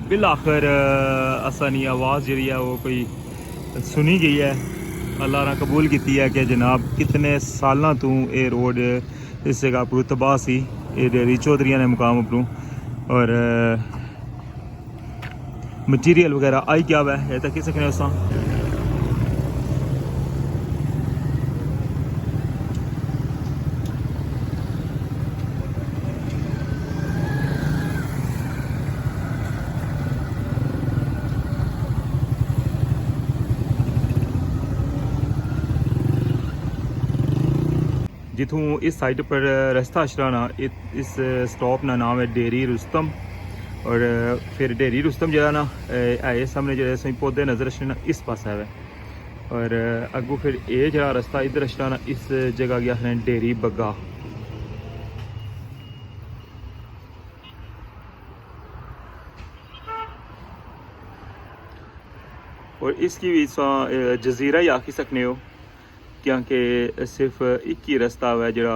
Bill आखिर असानी आवाज़ जी है वो कोई सुनी गई है। अल्लाह ने कबूल की है कि जनाब कितने साल तू ये रोड इस जगह पर तबाह सी ये डेरी चौधरी ने मुकाम उपरों और मटीरियल वगैरह आई क्या हुआ है तक सकने अस जिथों इस साइड पर रास्ता अशराना इस स्टॉप ना नाम है डेरी रुस्तम और फिर डेरी रुस्तम जरा ना है सामने जो सही पौधे नज़र अशराना इस पास है और अगू फिर ये जरा रास्ता इधर अशराना इस जगह गया है डेरी बग्गा। और इसकी भी जजीरा ही आखी सकने हो क्योंकि सिर्फ एक ही रास्ता है जरा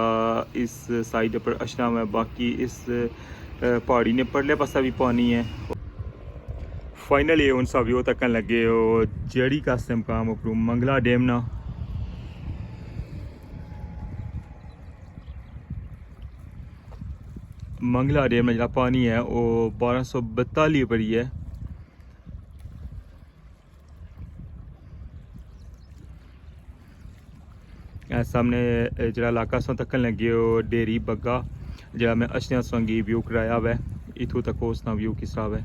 इस साइड पर अशना है बाकी इस पहाड़ी ने परले पासा भी पानी है। फाइनली उन सब व्यू तक लगे हो जड़ी का मुकाम उपरू मंगला डैम ना मंगला डैम में जरा पानी है वो 1242 पर ही है। सामने जरा इलाका सो तक लगे हो डेरी बग्गा जरा मैं अशना संगी व्यू कराया हुआ है इथों तक उसका व्यू किस तरह है।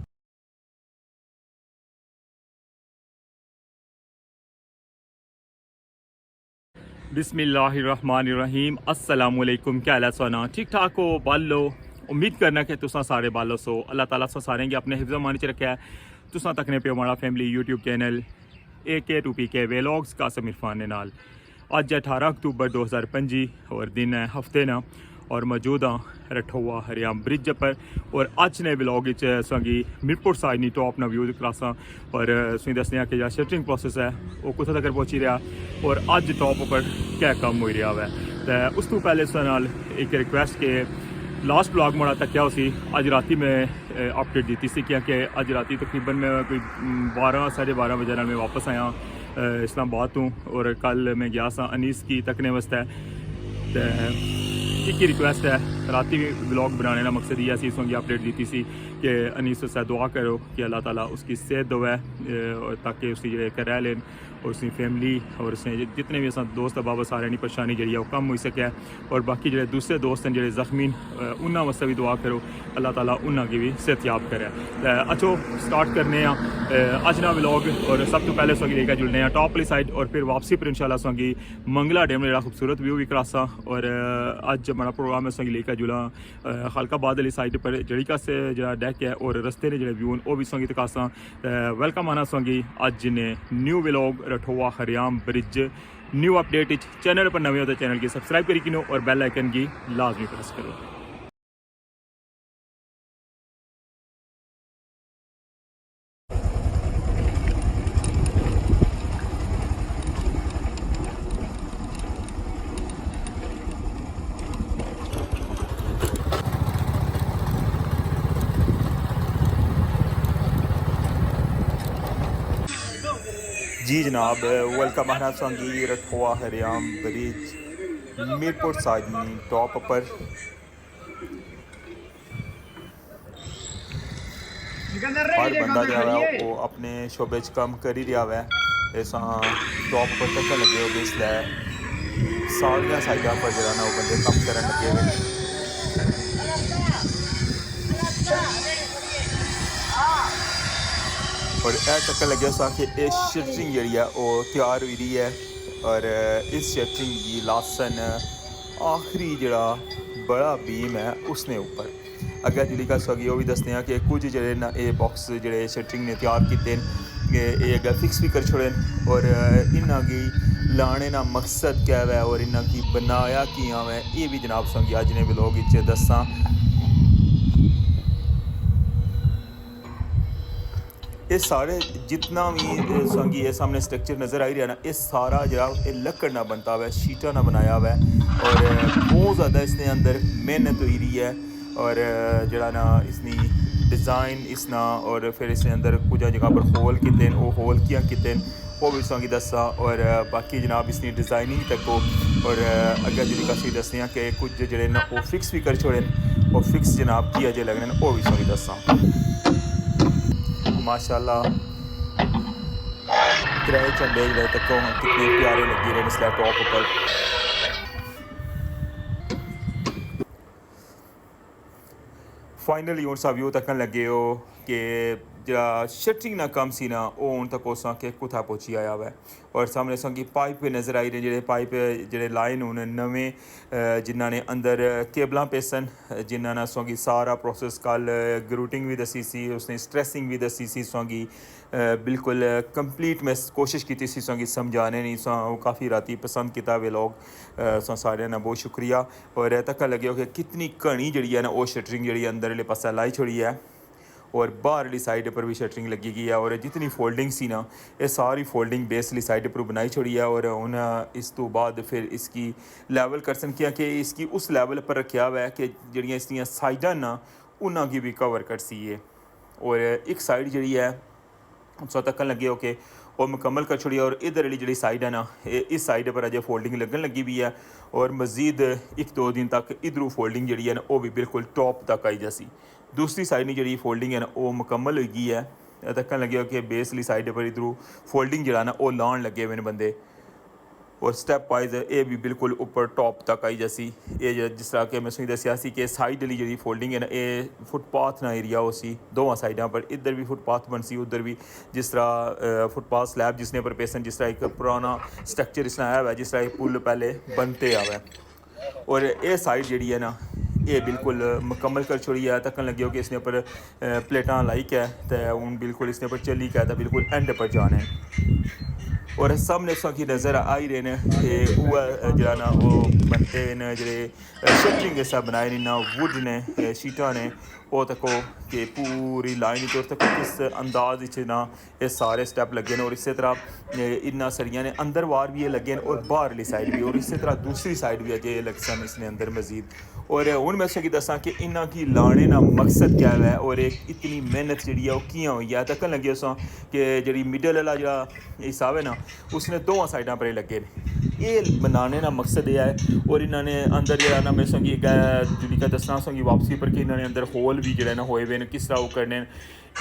बिस्मिल्लाहिर्रहमानिर्रहीम अस्सलामुअलैकुम क्या हाल है सोना ठीक ठाक हो बालो उम्मीद करना कि तुसा सारे बालो सो अल्लाह ताला सो सारे गे अपने हिफ्ज़ मान च रखा है तुसा तकने पे हमारा family YouTube channel AK2PK vlogs Qasim Irfan ने नाल अज 18 अक्तूबर 2025 और दिन है हफ्ते ना और मौजूद हाँ रठोआ हरियाम ब्रिज पर और अज ने ब्लॉग संगी मिरपुर साइड नी टॉप ना व्यू क्लासा और सुई दसने कि जो शटरिंग प्रोसेस है वो कुछ तक पहुँची रहा और अज टॉप पर क्या कम हो रहा है। तो उस तो पहले नाल एक रिक्वेस्ट के लास्ट ब्लॉग मोड़ा तक क्या उसी अज राती में अपडेट दी थी क्योंकि अज राती तकरीबन मैं कोई 12 साढ़े 12 बजे मैं वापस आया इस्लामाबाद तो और कल मैं गया सा अनीस की तकने वास्ते। एक ही रिक्वेस्ट है राती भी ब्लॉग बनाने का मकसद ये सी उसकी अपडेट दी सी कि अनीस से दुआ करो कि अल्लाह ताला उसकी सेहत दवे ताकि उसकी जो रह लेन और उसकी फैमिली और उसने जितने भी असा दोस्त बाबा सारे की परेशानी जी वो कम हो सके और बाकी जो दूसरे दोस्त हैं जो जख्मी उन्होंने वास्ते भी दुआ करो अल्लाह ताला उन्होंने भी सेहतयाब करे। अच्छो स्टार्ट करने अज ना व्लॉग और सब तो पहले सौगी लेकर जुड़ने टॉप वाली साइड और फिर वापसी पर इंशाल्लाह सौगी मंगला डैम जो खूबसूरत व्यू भी करासा और अज बड़ा प्रोग्राम है सौगी लेकर जुड़ा खलकाबाद वाली साइड पर जड़ी का से जो डेक है और रस्ते ने जो व्यू वो भी सौगी तकासा वेलकम आना सौगी अज ने न्यू व्लॉग रठोआ हरियाम ब्रिज न्यू अपडेट चैनल पर नवे हो तो चैनल की सब्सक्राइब करी किनो और बेल आइकन की लाजमी प्रेस करो। जी जनाब वेलकम आना संगी रठोआ हरियाम ब्रिज मीरपुर साइड टॉप पर हर बंदा जो है वो अपने शोबे कम कर ही रहा है इस टॉप पर तक लगे हो इसलिए सारिया साइडा पर जो ना वो बंदे कम कर लगे हुए और यह चक्कर लगे सा कि इस शटरिंग जी है वो तैयार हुई रही है और इस शटरिंग की लासन आखिरी जड़ा बड़ा बीम है उसने ऊपर अगर जी का सगी वो भी दसते हैं कि कुछ जड़े ना ये बॉक्स जड़े शटरिंग ने तैयार किए ये अगर फिक्स भी कर छोड़े और इन्हों की लाने का मकसद क्या है और इन्हों की बनाया किया है ये भी जनाब संगी अज ने व्लॉग दसा। ये सारे जितना भी संगी ये सामने स्ट्रक्चर नज़र आ ही रहा ना ये सारा जरा ये लकड़ ना बनता हुआ है शीटा ना बनाया हुआ है और बहुत ज़्यादा इसने अंदर मेहनत हुई रही है और जरा ना इसनी डिज़ाइन इसना और फिर इसने अंदर कुछ जगह पर होल किते वो होल किया किते वो भी तुसेंगी दस्सा और बाकी जनाब इसकी डिज़ाइनिंग तको और अगर जी असी दसने कि कुछ जोड़े न वो फिक्स भी कर छोड़े और फिक्स जनाब की अजे लगने वो भी तुसेंगी दस्सा माशाल्लाह त्रै झंडे जोड़े तको कितने प्यारे लगी रहे इसलिए टॉप ऊपर फाइनली हूँ सब व्यू तकन लगे हो कि जरा शटरिंग ना कम सी ना वो हूँ तक उसा के कुत्था पहुँची आया हुआ और सामने संगी पाइप नज़र आई रहे जेडे पाइप जेडे लाइन हूँ नवे जिन्हों ने अंदर केबल पेसन जिन्होंने संगी सारा प्रोसेस कल ग्रूटिंग भी दसी सी उसने स्ट्रेसिंग भी दसी सी संगी बिल्कुल कंप्लीट मैं कोशिश की सी संगी समझाने नहीं वो काफ़ी राती पसंद किया वे लोग सारे ना बहुत शुक्रिया और तक लगे हो कि कितनी घनी जी है ना वो शटरिंग जी अंदर पासा लाई छोड़ी है और बाहरली साइड पर भी शटरिंग लगी गई है और जितनी फोल्डिंग सी ना ये सारी फोल्डिंग बेसली साइड पर बनाई छोड़ी है और उन्हें इस तो बाद फिर इसकी लैवल करसन किया कि इसकी उस लैवल पर रखा हुआ है कि जड़ियाँ इसकी साइडां ना उन्होंने भी कवर कर सी है और एक साइड जी है सो तकन लगे हो कि वो मुकम्मल कर छोड़ी है और इधर वाली जी साइड है ना इस साइड पर अजय फोल्डिंग लगन लगी भी है और मज़ीद 1-2 दिन तक इधरों फोल्डिंग जी है ना वो भी बिल्कुल टॉप तक आई जैसी दूसरी साइड की जी फोल्डिंग है ना वो मुकम्मल हो गई है तकन लगे हो कि बेसली साइड पर इधरों फोल्डिंग जो ना वो लाने लगे हुए बंदे और स्टैप वाइज ये भी बिल्कुल ऊपर टॉप तक आई जैसी ये जिस तरह के मैं तुझे दसिया कि साइड वाली जी फोल्डिंग है ना ये फुटपाथ ना एरिया हो सी दोवां साइडों पर इधर भी फुटपाथ बन सी उधर भी जिस तरह फुटपाथ स्लैब जिसने पर पेसन जिस तरह एक पुराना स्ट्रक्चर इसने आया हुआ है जिस तरह पुल पहले बनते आवा है और ये साइड जी है ना ये बिल्कुल मुकम्मल कर छोड़ी है तकन लगे हो कि इसने पर प्लेटा लाइक है तो हूँ बिल्कुल इसने पर चली गया तो बिल्कुल एंड पर जाना है और सामने की नज़र आई रहे हैं कि वह जरा ना वो बनते हैं जो शटरिंग ऐसा बनाए नहीं ना वुड ने शीटा ने वो तको कि पूरी लाइन तौर तक किस अंदाज ना ये सारे स्टैप लगे हैं और इस तरह इन्ना सरिया ने अंदर वार भी ये लगे हैं और बाहरली साइड भी और इस तरह दूसरी साइड भी अजय लग सन इसने अंदर मजीद और हूँ मैं तुसेंगी दसां कि इन्ना की लाने ना मकसद क्या है और एक इतनी मेहनत जी है कियां हुई है तकन लगे उस कि जी मिडल वाला जो हिसाब है ना उसने दोवां साइडों पर लगे ये बनाने का मकसद यह है और इन्होंने अंदर जो ना मैं संगी जी दसना संगी वापसी पर कि इन्होंने अंदर होल भी जोड़े ना होए हुए हैं किस तरह वो करने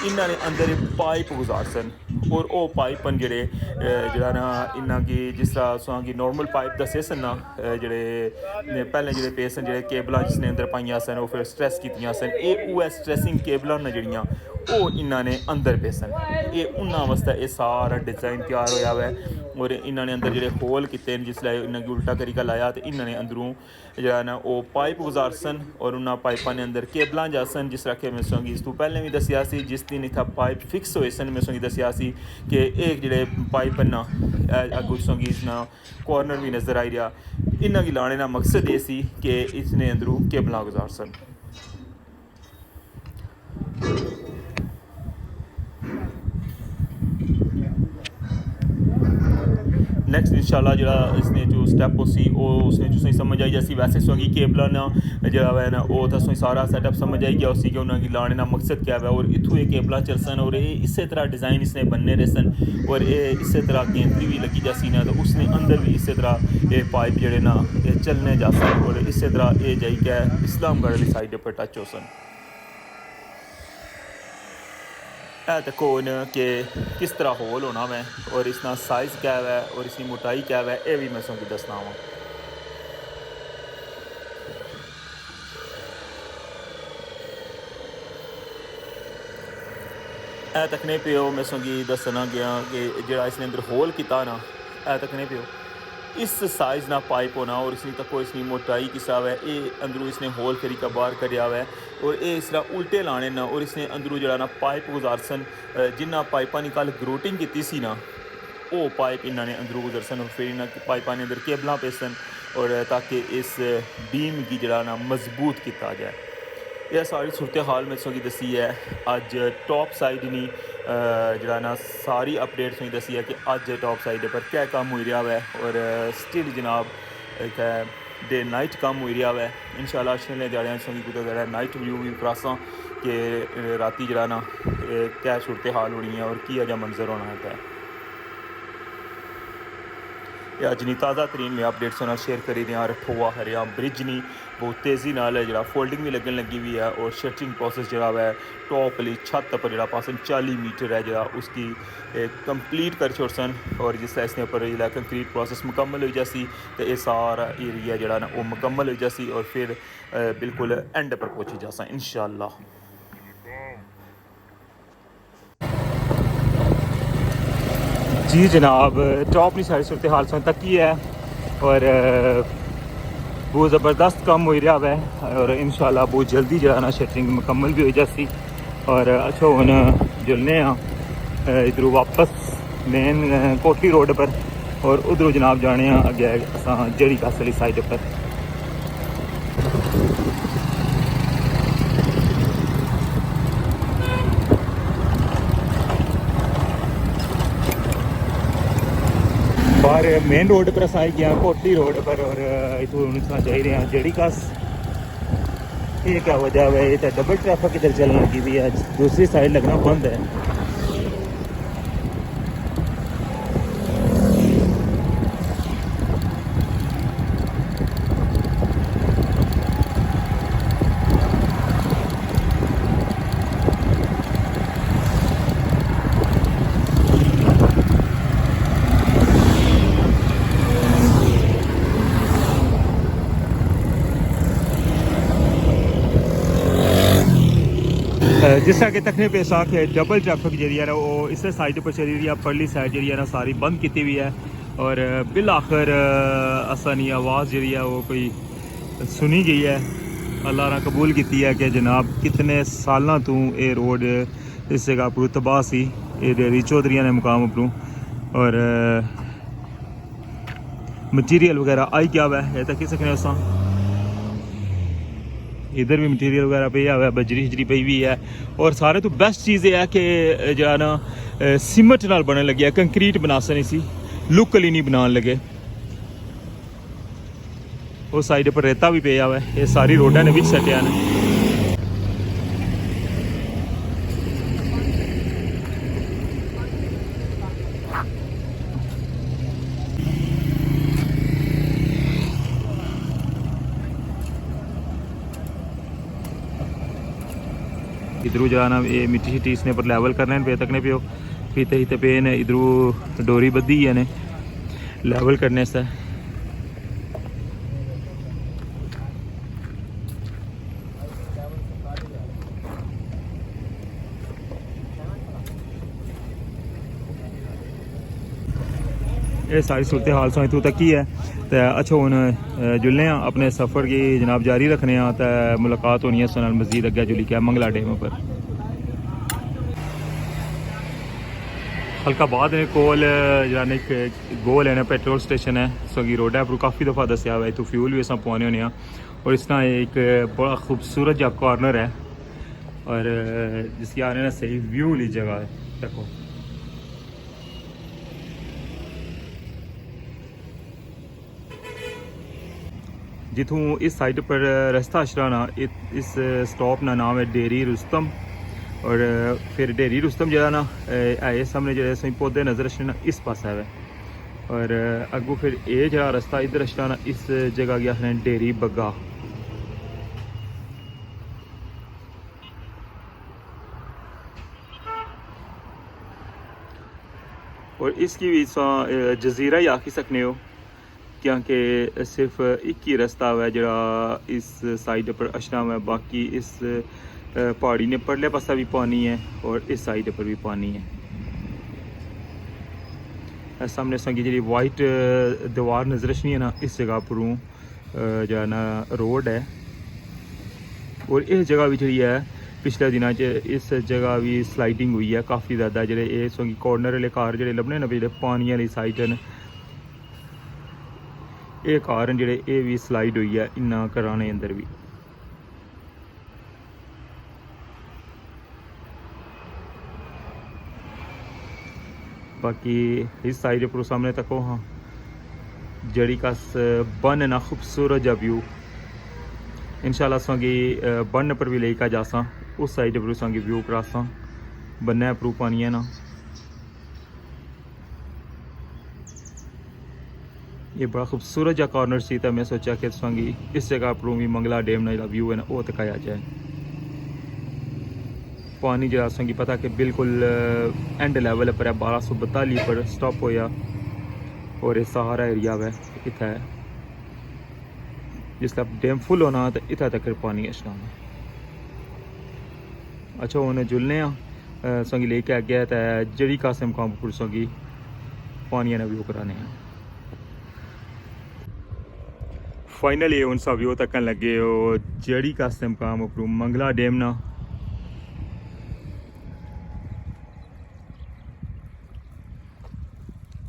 इन्होंने अंदर पाइप गुजार सन और वो पाइपन जोड़े जरा ना इन्ना की जिस तरह संगी नॉर्मल पाइप दसे सन ना जोड़े पहले जो पे सन जो केबल जिसने अंदर पाइया सन वो फिर स्ट्रैस कीतियां सन ये स्ट्रैसिंग केबल न जड़ियाँ वो इन्होंने अंदर पे सन ये उन्होंने वास्ते ये सारा डिज़ाइन तैयार होया हुआ है और इन्होंने अंदर जो होल किए जिसलै इन्हें उल्टा करीका लाया तो इन्होंने अंदरों जो ना वो पाइप गुजार सन और उन्होंने पाइपों ने अंदर केबल जा सन जिस तरह के मैं संगी इस तू पहले भी दसिया जिस दिन इतना पाइप फिक्स होए सन मैं संगी दसिया कि एक जोड़े पाइप ना अगू संगी इसना कॉर्नर भी नज़र आई रहा इन्हों की लाने का मकसद ये सी कि इसने अंदरों केबल गुजार सन नैक्सट इंशाल्लाह जो इसने जो स्टैप उसी वो उसने जो समझ आई जैसी वैसे सोगी केबल ना जो है ना वो तो सारा सेटअप समझ आई गया उसी के उन्होंने लाने का मकसद क्या है और इतों ये केबल चल सन और ये इस तरह डिज़ाइन इसने बनने रहे सन और ये इस तरह गेंदरी भी लगी जैसी ना तो उसने अंदर भी इस तरह ये पाइप जोड़े ना ये चलने जा सन और इस तरह ये जाई क्या इस्लामगढ़ वाली साइड पर टच हो सन देखो कि किस तरह होल होना मैं और इसका साइज़ क्या है और इसकी मोटाई क्या है ये भी मैं तुमको दसना वा तकने पियो मैं तुमको दसना गया कि जो इसने अंदर होल किया ना तकने पियो इस साइज़ ना पाइप होना और इसकी तको इसकी मोटाई किस है ये अंदरों इसने होल तरीका बाहर कराया हुआ है और ये इस तरह उल्टे लाने ना और इसने अंदरों जरा ना पाइप गुजार सन जिन्ना पाइपा ने कल ग्रोटिंग की सी ना वो पाइप इन्होंने अंदरों गुजर सन और फिर इन्होंने पाइपा ने अंदर केबल पे सन और ताकि इस बीम की जरा ना मजबूत किया जाए यह सारी सूरत हाल में तुझे दसी है अज टॉप साइड नहीं जरा ना सारी अपडेट तुझे दसी है कि अज टॉप साइड पर क्या काम हो रहा है और स्टिल जनाब डे नाइट कम हुई रहा है इंशाल्लाह चलने दिहाड़ियां संगी कुतै जरा नाइट व्यू भी करासां कि राती जरा ना क्या सूरत हाल होनी है और की अजा मंजर होना है। अज नी ताज़ा तरीन में अपडेट्स नाल शेयर करी दियां रठोआ हरियाम ब्रिज नहीं बहुत तेज़ी नाल जरा फोल्डिंग भी लगन लगी हुई है और शटरिंग प्रोसेस जरा है टॉप वाली छत पर जरा पासन 40 मीटर है जरा उसकी कंप्लीट कर छोड़सन और जिस इसने पर जो कंक्रीट प्रोसेस मुकम्मल हो जासी तो ये सारा एरिया जरा ना वो मुकम्मल हो जासी और फिर बिल्कुल एंड पर पहुँची जासा इंशाल्लाह। जी जनाब टॉप की सारी सूरत हाल तक ही है और बहुत ज़बरदस्त कम हो रहा है और इंशाल्लाह बहुत जल्दी जो है ना शटरिंग मुकम्मल भी हो जाती और अच्छा हम जुलने इधरों वापस मेन कोठी रोड पर और उधरों जनाब जाने अगे अस जड़ी कास वाली साइड पर। बाहर मेन रोड पर अस आई गया कोटी रोड पर और इतों जा रहे हैं जड़ी कास। ये क्या वजह है, ये तो डबल ट्रैफिक इधर चलने लगी हुई है, दूसरी साइड लगना बंद है। जिस तरह के तकने पेश आ के डबल ट्रैफिक जी है ना वो इस साइड पर चली रही है, परली साइड जी है ना सारी बंद की हुई है और बिल आखिर असानी आवाज़ जी है वो कोई सुनी गई है। अल्लाह ने कबूल की है कि जनाब कितने साल तू ये रोड इस जगह पर तबाह सी डेरी चौधरी ने मुकाम उपरों और मटीरियल वगैरह आई क्या हुआ है तो किस सकने असा इधर भी मटीरियल वगैरह पे हुआ है, बजरी हजरी पई हुई है और सारे तो बेस्ट चीज़ ये है कि जो ना सीमेंट नाल बनने लगे कंक्रीट बना सनी सी लुक अली नहीं बनाने लगे। उस साइड पर रेता भी पे हुआ है, ये सारी रोडा ने बिच सटिया ने। इधरों जो है ना ये मिट्टी शिट्टी इसने पर लेवल करने पे तकने पियो फीते हिते पे ने इधरों डोरी बद्धी है ने लेवल करने से। ये सारी सूरत हाल सो इतों तक ही है तो अच्छा हूँ जुलने अपने सफ़र की जनाब जारी रखने तो मुलाकात होनी है उस नाल मजीद अगे जुली क्या मंगला डैम पर। हल्का बाद कोल जाने गोल है ना पेट्रोल स्टेशन है सगी रोड है पर काफ़ी दफ़ा दसिया हुआ इतों फ्यूल भी अस पवाने होने और इस तरह एक बड़ा खूबसूरत जहा कॉर्नर है और जिसकी आने ना सही व्यू वाली जगह है। देखो जिथों इस साइड पर रास्ता अशराना इस स्टॉप ना नाम है डेरी रुस्तम और फिर डेरी रुस्तम जो ना है सामने जो सही पौधे नज़र अशराना इस पास है और अगू फिर ये जरा रास्ता इधर अशराना इस जगह गया है डेरी बग्गा। और इसकी भी जजीरा ही आखी सकने हो क्योंकि सिर्फ एक ही रास्ता है जरा इस साइड पर अशरा है, बाकी इस पहाड़ी ने परले पासा भी पानी है और इस साइड पर भी पानी है। सामने संगी जी वाइट दीवार नजर रखनी है ना इस जगह पर जो है ना रोड है और इस जगह भी जी है पिछले दिनों इस जगह भी स्लाइडिंग हुई है काफ़ी ज़्यादा जो ये संगी कॉर्नर वाले घर जो लभने ना जो पानी वाली साइड न ये कारण जोड़े ये भी स्लाइड हुई है इन्ना कराने अंदर भी। बाकी इस साइड पर सामने तको हाँ जड़ी का बन ना खूबसूरत जा व्यू इंशाल्लाह संगी बन पर भी लेकर जासा उस साइड पर संगी व्यू करासा बन्ने पर पानी है ना ये बड़ा खूबसूरत जा कॉर्नर सी तो मैं सोचा कि संगी इस जगह पर भी मंगला डैम ना व्यू है ना वो तकाया जाए पानी जरा संगी पता कि बिल्कुल एंड लेवल पर है 1242 पर स्टॉप होया और ये सहारा एरिया है इतना है जिसका डैम फुल होना तो इतना तक पानी असना अच्छा उन्हें जुलने संगी लेके आ गया तो जड़ी कासिम कामपुर संगी पानी ना व्यू कराने हैं फाइनली उनसा व्यू तक लगे और जड़ी कासिम कामपुर मंगला डैम ना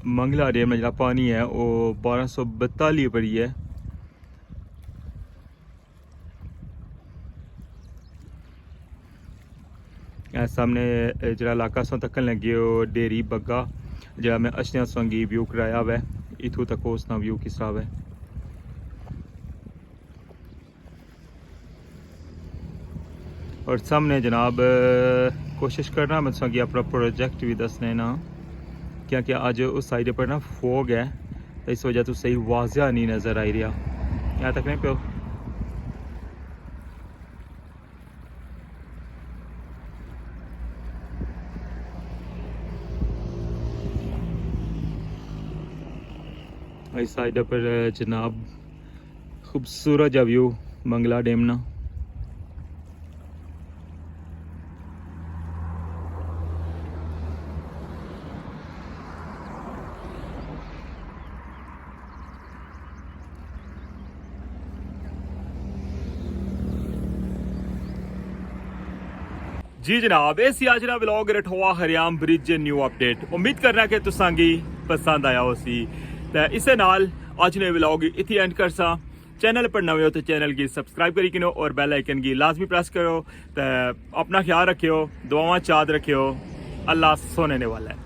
मंगला डैम में जो पानी है वो 1242 पर ही है सामने जरा इलाका सो तक लगे वो डेरी बग्गा जरा मैं अशनिया संगी व्यू कराया हुआ है इथों तक उसना व्यू किस तरह है और सामने जनाब कोशिश करना मैं संगी अपना प्रोजेक्ट भी दसने ना क्योंकि आज उस साइड पर ना फोग है तो इस वजह तो सही वाज़िया नहीं नज़र आई रहा यहाँ तक नहीं पे इस साइड पर जनाब खूबसूरत जा व्यू मंगला डैम ना जी जनाब ऐसी आज ना व्लॉग रठवा हरियाम ब्रिज न्यू अपडेट उम्मीद करना कि तुसांगी पसंद आया हो सी तो इसे नाल आज ने व्लॉग इतनी एंड कर सा चैनल पर नवे हो तो चैनल की सब्सक्राइब करी किनो और बेल आइकन की लाजमी प्रेस करो तो अपना ख्याल रखियो दुआवां चाद रखियो अल्लाह सोने वाला है।